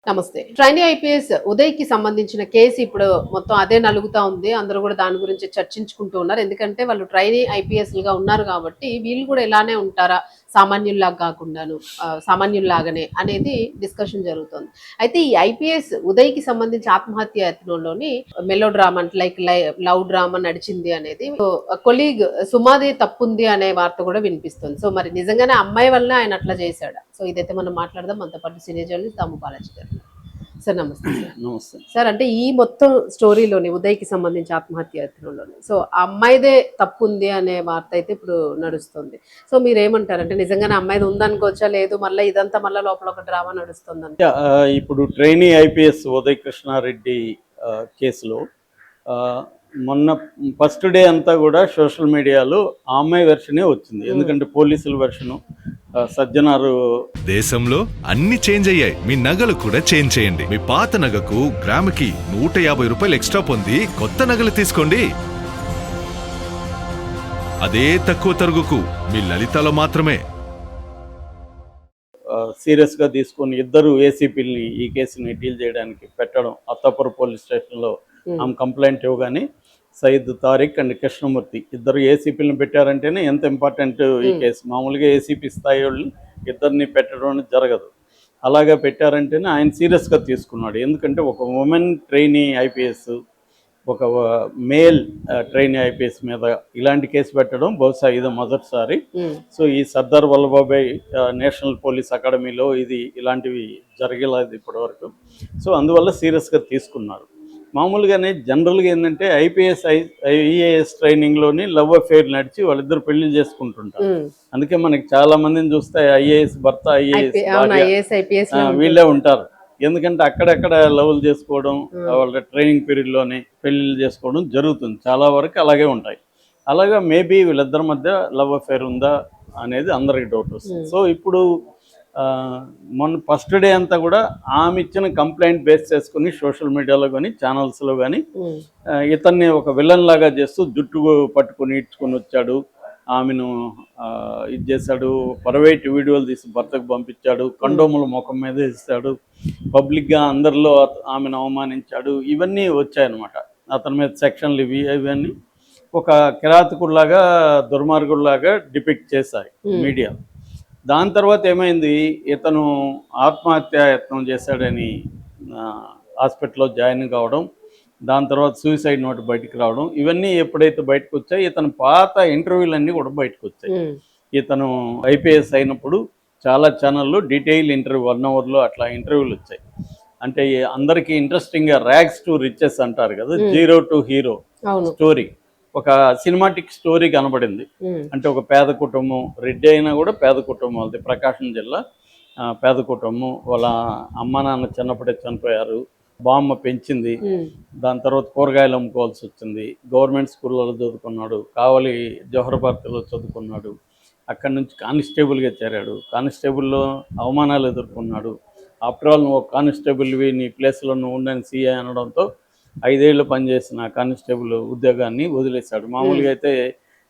నమస్తే. Trainee IPS ఉదయ్‌కి సంబంధించిన case ఇప్పుడు మొత్తం అదే నలుగుతా ఉంది. అందరూ కూడా దాని గురించి చర్చించుకుంటూ ఉన్నారు. ఎందుకంటే వాళ్ళు ట్రైనీ ఐపీఎస్‌లుగా ఉన్నారు కాబట్టి వీళ్ళు కూడా ఇలానే ఉంటారా? సామాన్యుల్లాగా కాకుండాను సామాన్యుల్లాగానే అనేది డిస్కషన్ జరుగుతోంది. అయితే ఈ ఐపీఎస్ ఉదయ్‌కి సంబంధించి ఆత్మహత్య యత్నంలోని మెలో డ్రామా అంటే లవ్ డ్రామా నడిచింది అనేది కొలీగ్ సుమాది తప్పుంది అనే వార్త కూడా వినిపిస్తుంది. సో మరి నిజంగానే అమ్మాయి వల్లనే ఆయన అట్లా చేశాడా? సో ఇదైతే మనం మాట్లాడదాం. మనతో పాటు సీనియర్ జర్నలిస్ట్ దాము బాలాజీ గారు. సార్ నమస్తే సార్. నమస్తే సార్ అంటే ఈ మొత్తం స్టోరీలోని ఉదయ్‌కి సంబంధించి ఆత్మహత్య యత్నంలోని సో ఆ అమ్మాయిదే తప్పు ఉంది అనే వార్త అయితే ఇప్పుడు నడుస్తుంది. సో మీరేమంటారు? అంటే నిజంగానే అమ్మాయిది ఉందనుకోవచ్చా? లేదు మళ్ళీ ఇదంతా మళ్ళీ లోపల ఒక డ్రామా నడుస్తుందని. ఇప్పుడు ట్రైనీ ఐపీఎస్ ఉదయ్ కృష్ణారెడ్డి కేసులో ఆ, మొన్న ఫస్ట్ డే అంతా కూడా సోషల్ మీడియాలో ఆ అమ్మాయి వెర్షనే వచ్చింది. ఎందుకంటే పోలీసుల వెర్షను సజ్జనారు దేశంలో అన్ని చేంజ్ అయ్యాయి. మీ నగలు కూడా చేంజ్ చేయండి. మీ పాత నగకు గ్రాముకి 150 రూపాయలు ఎక్స్ట్రా పొంది కొత్త నగలు తీసుకోండి. అదే తక్కువ తరుగుకు మీ లలితలో మాత్రమే. సీరియస్గా తీసుకొని ఇద్దరు ఏసీపీని ఈ కేసుని డీల్ చేయడానికి పెట్టడం అత్తాపురం పోలీస్ స్టేషన్లో ఆమె కంప్లైంట్ ఇవ్వగానే సయీద్ తారిక్ అండ్ కృష్ణమూర్తి ఇద్దరు ఏసీపీలను పెట్టారంటేనే ఎంత ఇంపార్టెంట్ ఈ కేసు. మామూలుగా ఏసీపీ స్థాయి వాళ్ళు ఇద్దరిని పెట్టడం జరగదు. అలాగా పెట్టారంటేనే ఆయన సీరియస్గా తీసుకున్నాడు. ఎందుకంటే ఒక ఉమెన్ ట్రైనీ ఐపీఎస్ ఒక మేల్ ట్రైనీ ఐపీఎస్ మీద ఇలాంటి కేసు పెట్టడం బహుశా ఇది మొదటిసారి. సో ఈ సర్దార్ వల్లభాయ్ నేషనల్ పోలీస్ అకాడమీలో ఇది ఇలాంటివి జరగలేదు ఇప్పటివరకు. సో అందువల్ల సీరియస్గా తీసుకున్నారు. మామూలుగానే జనరల్గా ఏంటంటే ఐఏఎస్ ట్రైనింగ్లోని లవ్ అఫేర్ నడిచి వాళ్ళిద్దరు పెళ్లి చేసుకుంటుంటారు. అందుకే మనకి చాలా మందిని చూస్తే ఐఏఎస్ భర్త ఐఏఎస్ వీళ్ళే ఉంటారు. ఎందుకంటే అక్కడక్కడ లవ్లు చేసుకోవడం వాళ్ళ ట్రైనింగ్ పీరియడ్లోనే పెళ్ళిళ్ళు చేసుకోవడం జరుగుతుంది. చాలా వరకు అలాగే ఉంటాయి. అలాగా మేబీ వీళ్ళిద్దరి మధ్య లవ్ అఫేర్ ఉందా అనేది అందరికి డౌట్ వస్తుంది. సో ఇప్పుడు మొన్న ఫస్ట్ డే అంతా కూడా ఆమె ఇచ్చిన కంప్లైంట్ బేస్ చేసుకుని సోషల్ మీడియాలో కానీ ఛానల్స్లో కానీ ఇతన్ని ఒక విలన్ లాగా చేస్తూ జుట్టు పట్టుకుని ఇడ్చుకొని వచ్చాడు, ఆమెను ఇది చేశాడు, ప్రైవేట్ వీడియోలు తీసి భర్తకు పంపించాడు, కండోములు ముఖం మీద ఇస్తాడు, పబ్లిక్గా అందరిలో ఆమెను అవమానించాడు, ఇవన్నీ వచ్చాయన్నమాట. అతని మీద సెక్షన్లు ఇవన్నీ ఒక కిరాతకుడిలాగా దుర్మార్గుడిలాగా డిపిక్ట్ చేశాయి మీడియా. దాని తర్వాత ఏమైంది, ఇతను ఆత్మహత్య యత్నం చేశాడని హాస్పిటల్లో జాయిన్ కావడం, దాని తర్వాత సూసైడ్ నోట్ బయటకు రావడం, ఇవన్నీ ఎప్పుడైతే బయటకు వచ్చాయి ఇతను పాత ఇంటర్వ్యూలన్నీ కూడా బయటకు వచ్చాయి. ఇతను ఐపీఎస్ అయినప్పుడు చాలా ఛానళ్ళు డీటెయిల్ ఇంటర్వ్యూ 1 అవర్లో అట్లా ఇంటర్వ్యూలు వచ్చాయి. అంటే అందరికీ ఇంట్రెస్టింగ్గా ర్యాగ్స్ టు రిచెస్ అంటారు కదా, జీరో టు హీరో స్టోరీ, ఒక సినిమాటిక్ స్టోరీ కనబడింది. అంటే ఒక పేద కుటుంబం, రెడ్డి అయినా కూడా పేద కుటుంబం, అది ప్రకాశం జిల్లా పేద కుటుంబం, వాళ్ళ అమ్మ నాన్న చిన్నప్పుడే చనిపోయారు, బామ్మ పెంచింది, దాని తర్వాత కూరగాయలు అమ్ముకోవాల్సి వచ్చింది, గవర్నమెంట్ స్కూళ్ళలో చదువుకున్నాడు, కావలి జవహర్ భారతిలో చదువుకున్నాడు, అక్కడి నుంచి కానిస్టేబుల్గా చేరాడు, కానిస్టేబుల్లో అవమానాలు ఎదుర్కొన్నాడు. ఆఫ్టర్ ఆల్ నువ్వు కానిస్టేబుల్వి, నీ ప్లేస్లో నువ్వు ఉండని సీఐ అనడంతో 5 ఏళ్ళు పనిచేసిన కానిస్టేబుల్ ఉద్యోగాన్ని వదిలేశాడు. మామూలుగా అయితే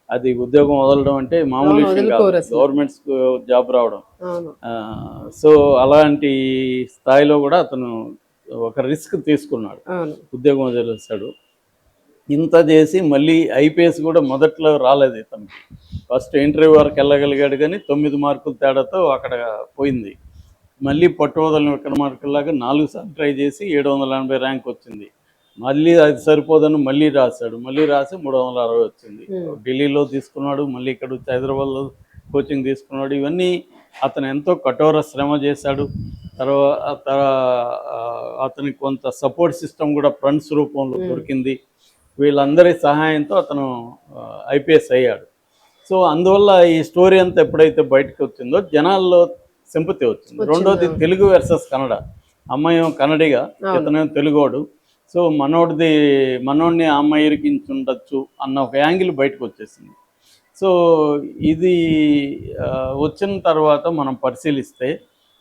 అది ఉద్యోగం వదలడం అంటే మామూలు విషయం కాదు, గవర్నమెంట్ జాబ్ రావడం. సో అలాంటి స్థాయిలో కూడా అతను ఒక రిస్క్ తీసుకున్నాడు, ఉద్యోగం వదిలేశాడు. ఇంత చేసి మళ్ళీ ఐపీఎస్ కూడా మొదట్లో రాలేదు ఇతనికి. ఫస్ట్ ఇంటర్వ్యూ వరకు వెళ్ళగలిగాడు కానీ 9 మార్కుల తేడాతో అక్కడ పోయింది. మళ్ళీ పట్టువదలని విక్రమార్కుల్లాగా 4 సార్లు ట్రై చేసి 780 ర్యాంక్ వచ్చింది. మళ్ళీ అది సరిపోదని మళ్ళీ రాశాడు, మళ్ళీ రాసి 360 వచ్చింది. ఢిల్లీలో తీసుకున్నాడు, మళ్ళీ ఇక్కడ వచ్చి హైదరాబాద్లో కోచింగ్ తీసుకున్నాడు. ఇవన్నీ అతను ఎంతో కఠోర శ్రమ చేశాడు. తర్వాత అతనికి కొంత సపోర్ట్ సిస్టమ్ కూడా ఫ్రెండ్స్ రూపంలో దొరికింది. వీళ్ళందరి సహాయంతో అతను ఐపీఎస్ అయ్యాడు. సో అందువల్ల ఈ స్టోరీ అంతా ఎప్పుడైతే బయటకు వచ్చిందో జనాల్లో సింపతి వచ్చింది. రెండోది తెలుగు వర్సెస్ కన్నడ. అమ్మాయి కన్నడిగా, ఇతనేమో తెలుగోడు. సో మనోడిని ఆ అమ్మాయి ఇరికించుండొచ్చు అన్న ఒక యాంగిల్ బయటకు వచ్చేసింది. సో ఇది వచ్చిన తర్వాత మనం పరిశీలిస్తే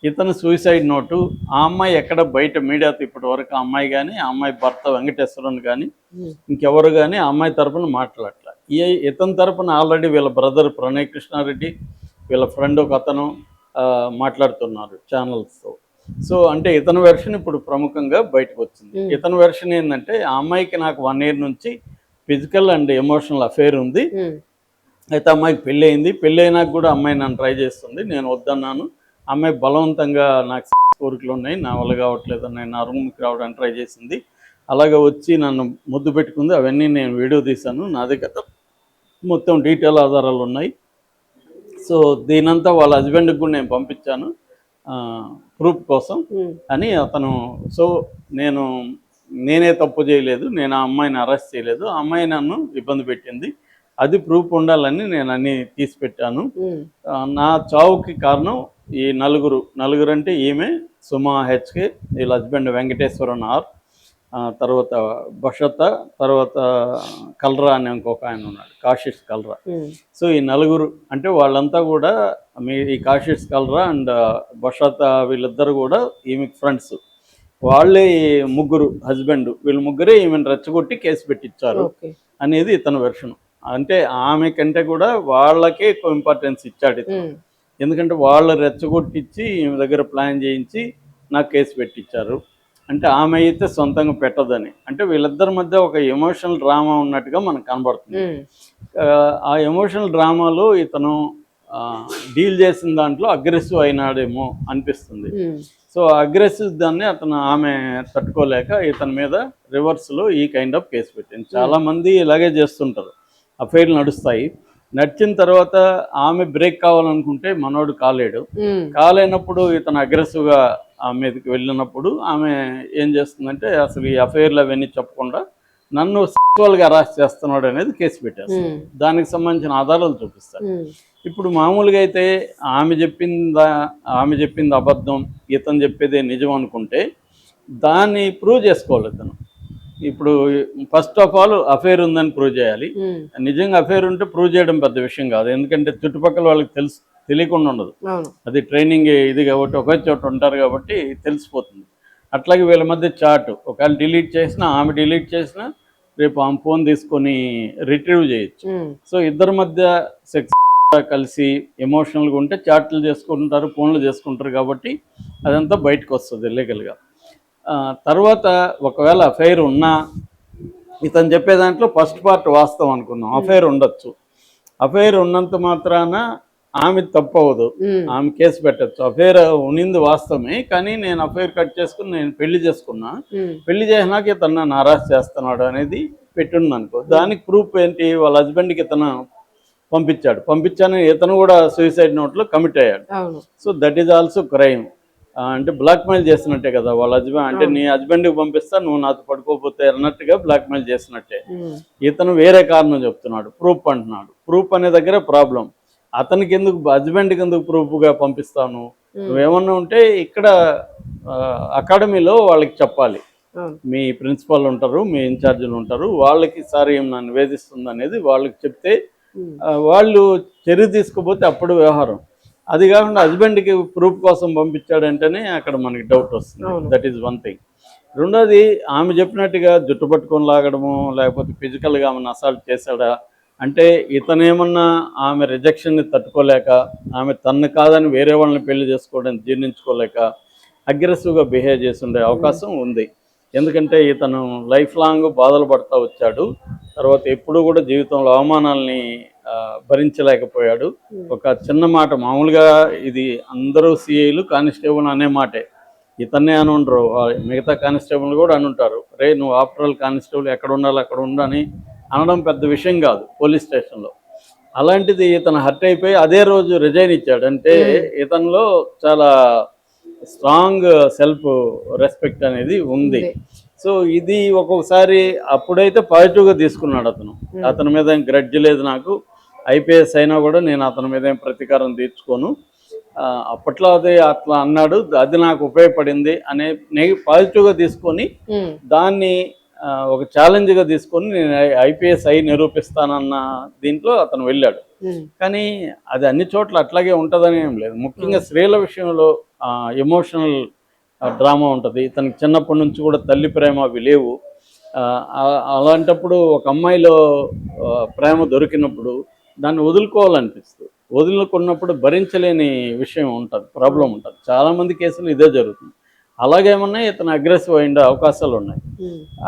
ఇతను సూసైడ్ నోటు, ఆ అమ్మాయి ఎక్కడ బయట మీడియాతో ఇప్పటి వరకు ఆ అమ్మాయి కానీ ఆ అమ్మాయి భర్త వెంకటేశ్వరన్ కానీ ఇంకెవరు కానీ ఆ అమ్మాయి తరఫున మాట్లాడట్ల. ఇతని తరఫున ఆల్రెడీ వీళ్ళ బ్రదర్ ప్రణయ్ కృష్ణారెడ్డి, వీళ్ళ ఫ్రెండ్ ఒక అతను మాట్లాడుతున్నారు ఛానల్స్తో. సో అంటే ఇతని వెర్షన్ ఇప్పుడు ప్రముఖంగా బయటకు వచ్చింది. ఇతని వెర్షన్ ఏంటంటే ఆ అమ్మాయికి నాకు 1 year నుంచి ఫిజికల్ అండ్ ఎమోషనల్ అఫేర్ ఉంది. అయితే అమ్మాయికి పెళ్ళి అయింది. పెళ్ళి అయినాక కూడా అమ్మాయి నన్ను ట్రై చేస్తుంది. నేను వద్దన్నాను. అమ్మాయి బలవంతంగా నాకు కోరికలు ఉన్నాయి, నా వల్ల కావట్లేదు, నేను నా రూమ్కి రావడానికి ట్రై చేసింది. అలాగే వచ్చి నన్ను ముద్దు పెట్టుకుంది. అవన్నీ నేను వీడియో తీశాను. నా దగ్గర మొత్తం డీటెయిల్ ఆధారాలు ఉన్నాయి. సో దీనంతా వాళ్ళ హస్బెండ్కి కూడా నేను పంపించాను ప్రూఫ్ కోసం అని అతను. సో నేనే తప్పు చేయలేదు, నేను ఆ అమ్మాయిని అరెస్ట్ చేయలేదు, ఆ అమ్మాయి నన్ను ఇబ్బంది పెట్టింది, అది ప్రూఫ్ ఉండాలని నేను అన్నీ తీసి పెట్టాను. నా చావుకి కారణం ఈ నలుగురు అంటే ఈమె సుమా హెచ్కే, వీళ్ళ హస్బెండ్ వెంకటేశ్వరన్ ఆర్, తర్వాత బషత, తర్వాత కల్రా అని ఇంకొక ఆయన ఉన్నాడు, కాశిష్ కల్రా. సో ఈ నలుగురు అంటే వాళ్ళంతా కూడా ఈ కాశిష్ కల్రా అండ్ బషత వీళ్ళిద్దరు కూడా ఈమెకి ఫ్రెండ్స్. వాళ్ళే ముగ్గురు హస్బెండ్, వీళ్ళు ముగ్గురే ఈమెను రెచ్చగొట్టి కేసు పెట్టించారు అనేది ఇతని వెర్షన్. అంటే ఆమె కంటే కూడా వాళ్ళకే ఎక్కువ ఇంపార్టెన్స్ ఇచ్చాడు ఇతను. ఎందుకంటే వాళ్ళు రెచ్చగొట్టించి ఈమె దగ్గర ప్లాన్ చేయించి నాకు కేసు పెట్టించారు. అంటే ఆమె అయితే సొంతంగా పెట్టదని, అంటే వీళ్ళిద్దరి మధ్య ఒక ఎమోషనల్ డ్రామా ఉన్నట్టుగా మనకు కనబడుతుంది. ఆ ఎమోషనల్ డ్రామాలో ఇతను డీల్ చేసిన దాంట్లో అగ్రెసివ్ అయినాడేమో అనిపిస్తుంది. సో అగ్రెసివ్ దాన్ని ఆమె తట్టుకోలేక ఇతని మీద రివర్స్లో ఈ కైండ్ ఆఫ్ కేసు పెట్టింది. చాలామంది ఇలాగే చేస్తుంటారు, అఫైర్లు నడుస్తాయి. నడిచిన తర్వాత ఆమె బ్రేక్ కావాలనుకుంటే మనోడు కాలేనప్పుడు ఇతను అగ్రెసివ్గా ఆమె మీదకి వెళ్ళినప్పుడు ఆమె ఏం చేస్తుందంటే అసలు ఈ అఫైర్లు అవన్నీ చెప్పకుండా నన్ను సెక్సువల్గా అరెస్ట్ చేస్తున్నాడు అనేది కేసు పెట్టేస్తాను. దానికి సంబంధించిన ఆధారాలు చూపిస్తాడు. ఇప్పుడు మామూలుగా అయితే ఆమె చెప్పింది అబద్ధం, ఇతను చెప్పేదే నిజం అనుకుంటే దాన్ని ప్రూవ్ చేసుకోవాలి ఇతను. ఇప్పుడు ఫస్ట్ ఆఫ్ ఆల్ అఫైర్ ఉందని ప్రూవ్ చేయాలి. నిజంగా అఫైర్ ఉంటే ప్రూవ్ చేయడం పెద్ద విషయం కాదు, ఎందుకంటే చుట్టుపక్కల వాళ్ళకి తెలియకుండా ఉండదు. అది ట్రైనింగ్ ఇది కాబట్టి ఒకే చోట ఉంటారు కాబట్టి తెలిసిపోతుంది. అట్లాగే వీళ్ళ మధ్య చాట్ ఒకవేళ డిలీట్ చేసినా, ఆమె డిలీట్ చేసినా రేపు ఆమె ఫోన్ తీసుకొని రిట్రీవ్ చేయొచ్చు. సో ఇద్దరి మధ్య సెక్స్ కలిసి ఎమోషనల్గా ఉంటే చాట్లు చేసుకుంటారు, ఫోన్లు చేసుకుంటారు కాబట్టి అదంతా బయటకు వస్తుంది లీగల్గా. తర్వాత ఒకవేళ అఫైర్ ఉన్నా ఇతను చెప్పే దాంట్లో ఫస్ట్ పార్ట్ వాస్తవం అనుకున్నాం, అఫైర్ ఉండొచ్చు. అఫైర్ ఉన్నంత మాత్రాన ఆమె తప్పవదు, ఆమె కేసు పెట్టచ్చు. అఫైర్ ఉన్నింది వాస్తవమే, కానీ నేను అఫైర్ కట్ చేసుకుని నేను పెళ్లి చేసుకున్నా, పెళ్లి చేసినాక ఇతను నన్ను అరెస్ట్ చేస్తున్నాడు అనేది పెట్టుంది అనుకో. దానికి ప్రూఫ్ ఏంటి? వాళ్ళ హస్బెండ్కి ఇతను పంపించాను ఇతను కూడా సూసైడ్ నోట్లో కమిట్ అయ్యాడు. So that is also crime. అంటే బ్లాక్మెయిల్ చేసినట్టే కదా వాళ్ళ హస్బెండ్. అంటే నీ హస్బెండ్కి పంపిస్తా, నువ్వు నాతో పడుకోకపోతే అన్నట్టుగా బ్లాక్మెయిల్ చేసినట్టే. ఇతను వేరే కారణం చెప్తున్నాడు, ప్రూఫ్ అంటున్నాడు. ప్రూఫ్ అనే దగ్గర ప్రాబ్లం. అతనికి ఎందుకు, హస్బెండ్కి ఎందుకు ప్రూఫ్గా పంపిస్తాను? నువ్వేమన్నా ఉంటే ఇక్కడ అకాడమీలో వాళ్ళకి చెప్పాలి. మీ ప్రిన్సిపల్ ఉంటారు, మీ ఇన్ఛార్జీలు ఉంటారు, వాళ్ళకి సార్ ఏం నన్ను వేధిస్తుంది అనేది వాళ్ళకి చెప్తే వాళ్ళు చర్య తీసుకోపోతే అప్పుడు వ్యవహారం. అది కాకుండా హస్బెండ్కి ప్రూఫ్ కోసం పంపించాడంటేనే అక్కడ మనకి డౌట్ వస్తుంది. That is one thing. రెండోది, ఆమె చెప్పినట్టుగా జుట్టు పట్టుకొని లాగడము, లేకపోతే ఫిజికల్గా ఆమెను అసాల్ట్ చేశాడా అంటే ఇతనేమన్నా ఆమె రిజెక్షన్ని తట్టుకోలేక, ఆమె తన్ను కాదని వేరే వాళ్ళని పెళ్లి చేసుకోవడానికి జీర్ణించుకోలేక అగ్రెసివ్గా బిహేవ్ చేసి ఉండే అవకాశం ఉంది. ఎందుకంటే ఇతను లైఫ్ లాంగ్ బాధలు పడుతూ వచ్చాడు. తర్వాత ఎప్పుడు కూడా జీవితంలో అవమానాలని భరించలేకపోయాడు. ఒక చిన్న మాట, మామూలుగా ఇది అందరూ సిఐలు కానిస్టేబుల్ అనే మాటే, ఇతన్నే అని ఉండరు, మిగతా కానిస్టేబుల్ కూడా అని ఉంటారు. రే నువ్వు ఆఫ్టర్ ఆల్ కానిస్టేబుల్ ఎక్కడ ఉండాలి అక్కడ ఉండని అనడం పెద్ద విషయం కాదు పోలీస్ స్టేషన్లో. అలాంటిది ఇతను హర్ట్ అయిపోయి అదే రోజు రిజైన్ ఇచ్చాడు. అంటే ఇతనిలో చాలా స్ట్రాంగ్ సెల్ఫ్ రెస్పెక్ట్ అనేది ఉంది. సో ఇది ఒక్కొక్కసారి అప్పుడైతే పాజిటివ్గా తీసుకున్నాడు అతను. అతని మీద ఏం గ్రడ్జ్ లేదు నాకు, ఐపీఎస్ అయినా కూడా నేను అతని మీద ఏం ప్రతీకారం తీర్చుకోను, అప్పట్లో అదే అట్లా అన్నాడు, అది నాకు ఉపయోగపడింది అనే పాజిటివ్గా తీసుకొని దాన్ని ఒక ఛాలెంజ్గా తీసుకొని నేను ఐపీఎస్ అయి నిరూపిస్తానన్న దీంట్లో అతను వెళ్ళాడు. కానీ అది అన్ని చోట్ల అట్లాగే ఉంటుందని ఏం లేదు. ముఖ్యంగా స్త్రీల విషయంలో ఎమోషనల్ డ్రామా ఉంటుంది. ఇతనికి చిన్నప్పటి నుంచి కూడా తల్లి ప్రేమ అవి లేవు. అలాంటప్పుడు ఒక అమ్మాయిలో ప్రేమ దొరికినప్పుడు దాన్ని వదులుకోవాలనిపిస్తుంది. వదులుకున్నప్పుడు భరించలేని విషయం ఉంటుంది, ప్రాబ్లం ఉంటుంది. చాలామంది కేసులు ఇదే జరుగుతుంది. అలాగేమన్నా ఇతను అగ్రెసివ్ అయ్యే అవకాశాలు ఉన్నాయి.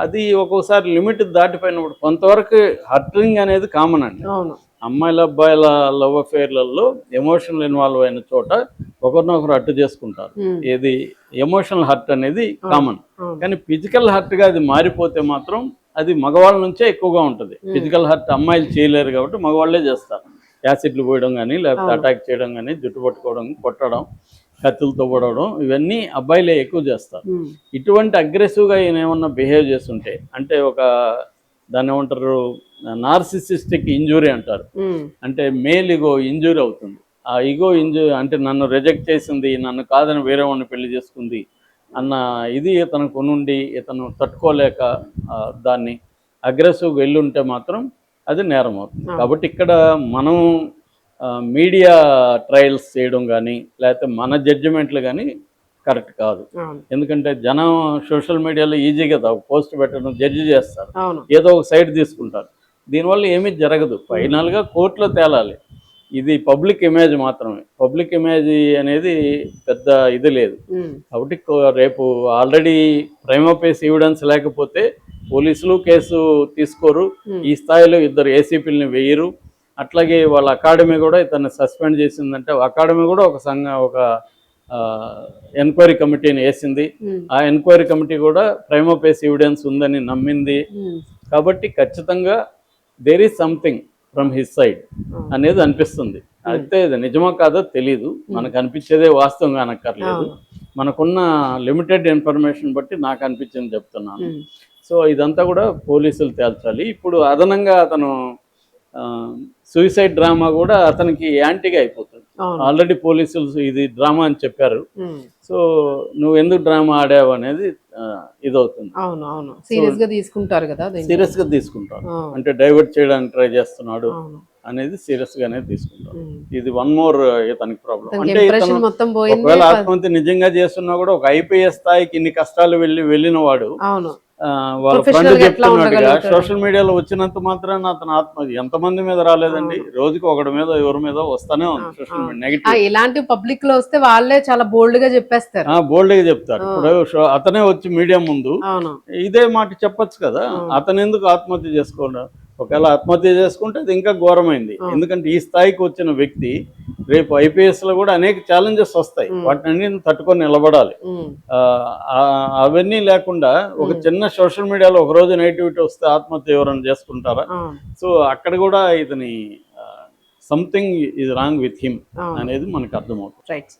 అది ఒక్కోసారి లిమిట్ దాటిపోయినప్పుడు కొంతవరకు హర్టింగ్ అనేది కామన్ అండి. అవును. అమ్మాయిల అబ్బాయిల లవ్ అఫేర్లలో ఎమోషనల్ ఇన్వాల్వ్ అయిన చోట ఒకరినొకరు హర్ట్ చేసుకుంటారు. ఏది ఎమోషనల్ హర్ట్ అనేది కామన్, కానీ ఫిజికల్ హర్ట్గా అది మారిపోతే మాత్రం అది మగవాళ్ళ నుంచే ఎక్కువగా ఉంటుంది. ఫిజికల్ హర్ట్ అమ్మాయిలు చేయలేరు కాబట్టి మగవాళ్ళే చేస్తారు. యాసిడ్లు పోయడం కానీ, లేకపోతే అటాక్ చేయడం కానీ, జుట్టు పట్టుకోవడం, కొట్టడం, కత్తులతో పొడవడం, ఇవన్నీ అబ్బాయిలే ఎక్కువ చేస్తారు. ఇటువంటి అగ్రెసివ్గా ఈయన ఏమన్నా బిహేవ్ చేస్తుంటే, అంటే ఒక దాన్ని ఏమంటారు, నార్సిసిస్టిక్ ఇంజురీ అంటారు. అంటే మేల్ ఇగో ఇంజూరీ అవుతుంది. ఆ ఇగో ఇంజూరీ అంటే నన్ను రిజెక్ట్ చేసింది, నన్ను కాదని వేరే వాడిని పెళ్లి చేసుకుంది అన్న ఇది ఇతను కొనుండి ఇతను తట్టుకోలేక దాన్ని అగ్రెసివ్గా వెళ్ళుంటే మాత్రం అది నేరం అవుతుంది. కాబట్టి ఇక్కడ మనం మీడియా ట్రయల్స్ చేయడం కానీ, లేకపోతే మన జడ్జిమెంట్లు కానీ కరెక్ట్ కాదు. ఎందుకంటే జనం సోషల్ మీడియాలో ఈజీగా పోస్ట్ పెట్టడం, జడ్జి చేస్తారు, ఏదో ఒక సైడ్ తీసుకుంటారు. దీనివల్ల ఏమీ జరగదు. ఫైనల్గా కోర్టులో తేలాలి. ఇది పబ్లిక్ ఇమేజ్ మాత్రమే. పబ్లిక్ ఇమేజ్ అనేది పెద్ద ఇది లేదు. కాబట్టి రేపు ఆల్రెడీ ప్రైమా ఫేసి ఎవిడెన్స్ లేకపోతే పోలీసులు కేసు తీసుకోరు. ఈ స్థాయిలో ఇద్దరు ఏసీపీలని వేయరు. అట్లాగే వాళ్ళ అకాడమీ కూడా ఇతన్ని సస్పెండ్ చేసిందంటే అకాడమీ కూడా ఒక ఎంక్వైరీ కమిటీని వేసింది. ఆ ఎంక్వైరీ కమిటీ కూడా ప్రైమా ఫేసి ఎవిడెన్స్ ఉందని నమ్మింది. కాబట్టి ఖచ్చితంగా there is something from his side అనేది అనిపిస్తుంది. అయితే ఇది నిజమో కాదో తెలీదు, మనకు అనిపించేదే వాస్తవం కానక్కర్లేదు. మనకున్న లిమిటెడ్ ఇన్ఫర్మేషన్ బట్టి నాకు అనిపించింది చెప్తున్నాను. సో ఇదంతా కూడా పోలీసులు తేల్చాలి. ఇప్పుడు అదనంగా అతను సూసైడ్ డ్రామా కూడా అతనికి యాంటీగా అయిపోతుంది. ఆల్రెడీ పోలీసులు ఇది డ్రామా అని చెప్పారు. సో నువ్వు ఎందుకు డ్రామా ఆడావు అనేది ఇదవుతుంది. సీరియస్ గా తీసుకుంటారు. అంటే డైవర్ట్ చేయడానికి ట్రై చేస్తున్నాడు అనేది సీరియస్ గానే తీసుకుంటారు. ఇది వన్ మోర్ ఇతనికి ప్రాబ్లం. అంటే ఇతను ఒకవేళ ఆత్మహత్య నిజంగా చేస్తున్నా కూడా ఒక ఐపీఎస్ స్థాయికి ఇన్ని కష్టాలు వెళ్ళిన వాడు వాళ్ళ ఫ్రెండ్ చెప్తున్నట్టుగా సోషల్ మీడియాలో వచ్చినంత మాత్రాన అతను ఆత్మహత్య ఎంతమంది మీద రాలేదండి? రోజుకి ఒకటి మీద ఎవరి మీద వస్తానే ఉంది సోషల్ మీడియా నెగిటివ్. ఇలాంటి పబ్లిక్ లో వస్తే వాళ్ళే చాలా బోల్డ్ గా చెప్పేస్తారు. ఇప్పుడు అతనే వచ్చి మీడియా ముందు ఇదే మాట చెప్పొచ్చు కదా. అతను ఎందుకు ఆత్మహత్య చేసుకోవడం? ఒకవేళ ఆత్మహత్య చేసుకుంటే అది ఇంకా ఘోరమైంది. ఎందుకంటే ఈ స్థాయికి వచ్చిన వ్యక్తి రేపు ఐపీఎస్ లో కూడా అనేక ఛాలెంజెస్ వస్తాయి, వాటిని తట్టుకొని నిలబడాలి. అవన్నీ లేకుండా ఒక చిన్న సోషల్ మీడియాలో ఒక రోజు నెగిటివిటీ వస్తే ఆత్మహత్య ఎవరైనా చేసుకుంటారా? సో అక్కడ కూడా ఇతని something is wrong with him అనేది మనకు అర్థమవుతుంది. రైట్.